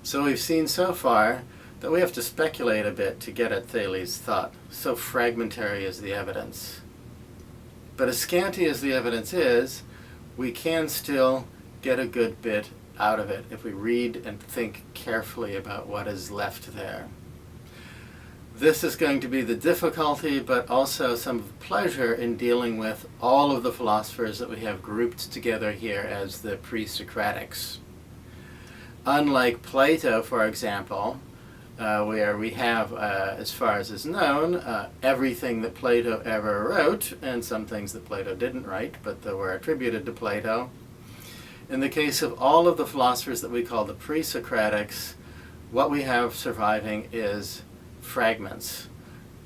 So we've seen so far that we have to speculate a bit to get at Thales' thought, so fragmentary is the evidence. But as scanty as the evidence is, we can still get a good bit out of it if we read and think carefully about what is left there. This is going to be the difficulty, but also some of the pleasure in dealing with all of the philosophers that we have grouped together here as the pre-Socratics. Unlike Plato, for example, where we have, as far as is known, everything that Plato ever wrote, and some things that Plato didn't write, but that were attributed to Plato. In the case of all of the philosophers that we call the pre-Socratics, what we have surviving is fragments,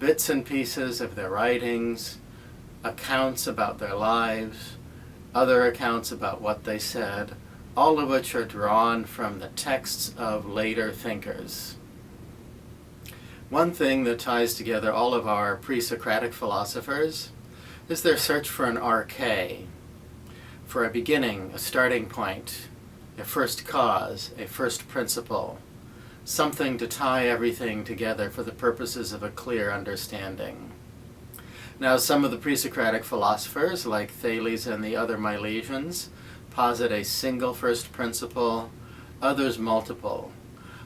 bits and pieces of their writings, accounts about their lives, other accounts about what they said, all of which are drawn from the texts of later thinkers. One thing that ties together all of our pre-Socratic philosophers is their search for an arche, for a beginning, a starting point, a first cause, a first principle, something to tie everything together for the purposes of a clear understanding. Now, some of the pre-Socratic philosophers, like Thales and the other Milesians, posit a single first principle, others multiple.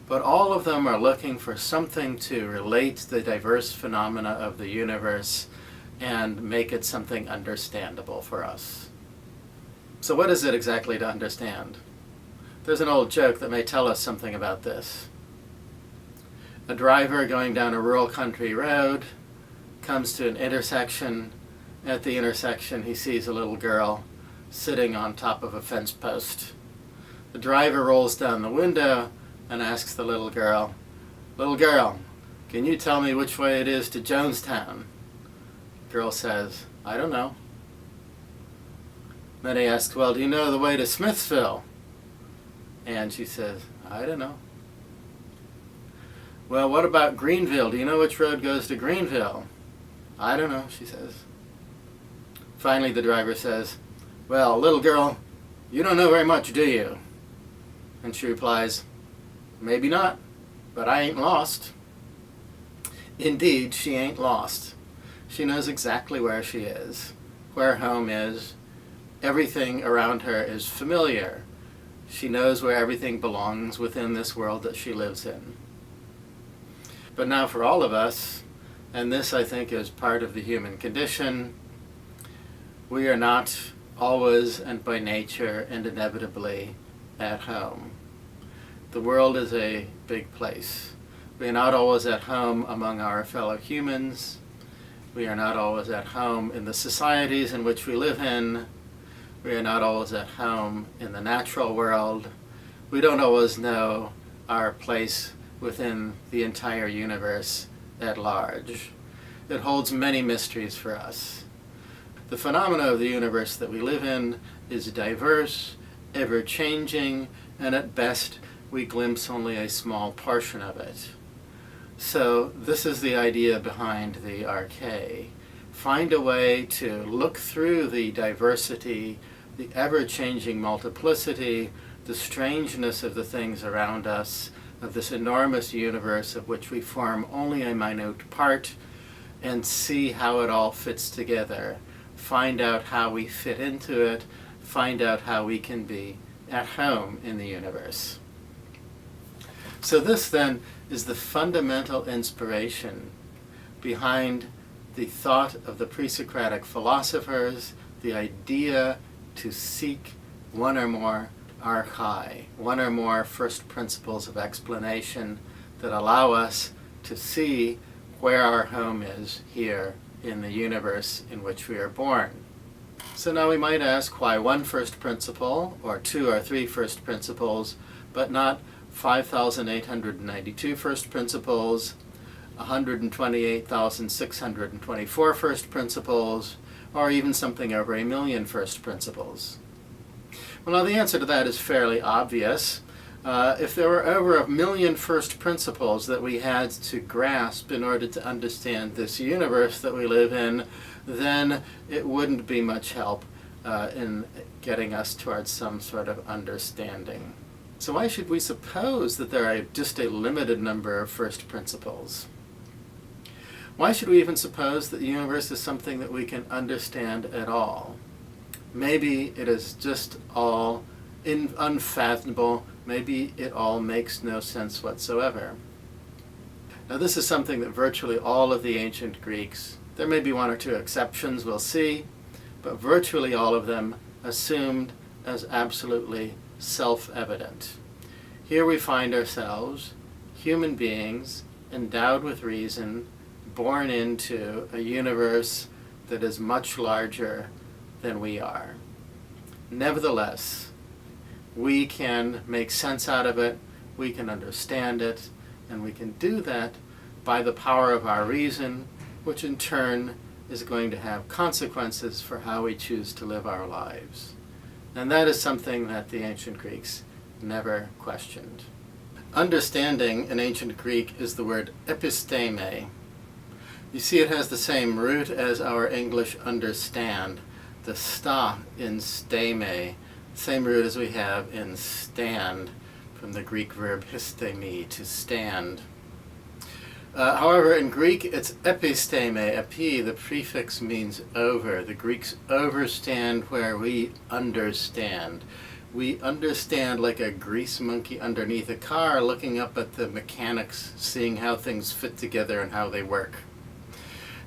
But all of them are looking for something to relate the diverse phenomena of the universe and make it something understandable for us. So what is it exactly to understand? There's an old joke that may tell us something about this. A driver going down a rural country road comes to an intersection. At the intersection, he sees a little girl sitting on top of a fence post. The driver rolls down the window and asks the little girl, can you tell me which way it is to Jonestown?" The girl says, "I don't know." Then he asks, "Well, do you know the way to Smithville?" And she says, "I don't know." "Well, what about Greenville? Do you know which road goes to Greenville?" "I don't know," she says. Finally, the driver says, "Well, little girl, you don't know very much, do you?" And she replies, "Maybe not, but I ain't lost." Indeed, she ain't lost. She knows exactly where she is, where home is. Everything around her is familiar. She knows where everything belongs within this world that she lives in. But now for all of us, and this I think is part of the human condition, we are not always and by nature and inevitably at home. The world is a big place. We are not always at home among our fellow humans. We are not always at home in the societies in which we live in. We are not always at home in the natural world. We don't always know our place within the entire universe at large. It holds many mysteries for us. The phenomena of the universe that we live in is diverse, ever-changing, and at best we glimpse only a small portion of it. So this is the idea behind the Arche. Find a way to look through the diversity, the ever-changing multiplicity, the strangeness of the things around us, of this enormous universe of which we form only a minute part, and see how it all fits together. Find out how we fit into it, find out how we can be at home in the universe. So this then is the fundamental inspiration behind the thought of the pre-Socratic philosophers, the idea to seek one or more archai, one or more first principles of explanation that allow us to see where our home is here in the universe in which we are born. So now we might ask, why one first principle, or two or three first principles, but not 5,892 first principles, 128,624 first principles, or even something over 1,000,000 first principles? Well, now the answer to that is fairly obvious. If there were over 1,000,000 first principles that we had to grasp in order to understand this universe that we live in, then it wouldn't be much help in getting us towards some sort of understanding. So why should we suppose that there are just a limited number of first principles? Why should we even suppose that the universe is something that we can understand at all? Maybe it is just all unfathomable. Maybe it all makes no sense whatsoever. Now this is something that virtually all of the ancient Greeks, there may be one or two exceptions, we'll see, but virtually all of them assumed as absolutely self-evident. Here we find ourselves, human beings, endowed with reason, born into a universe that is much larger than we are. Nevertheless, we can make sense out of it, we can understand it, and we can do that by the power of our reason, which in turn is going to have consequences for how we choose to live our lives. And that is something that the ancient Greeks never questioned. Understanding in ancient Greek is the word episteme. You see, it has the same root as our English understand, the sta in steme, same root as we have in stand, from the Greek verb histemi, to stand. However, in Greek, it's episteme. Epi, the prefix, means over. The Greeks overstand where we understand. We understand like a grease monkey underneath a car, looking up at the mechanics, seeing how things fit together and how they work.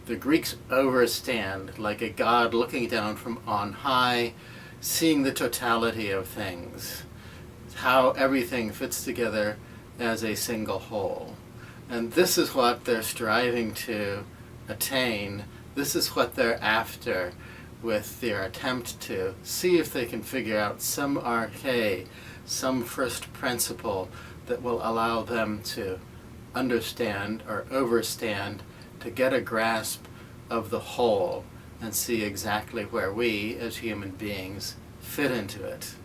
The Greeks overstand like a god looking down from on high, seeing the totality of things, how everything fits together as a single whole. And this is what they're striving to attain. This is what they're after with their attempt to see if they can figure out some arche, some first principle that will allow them to understand or overstand, to get a grasp of the whole and see exactly where we as human beings fit into it.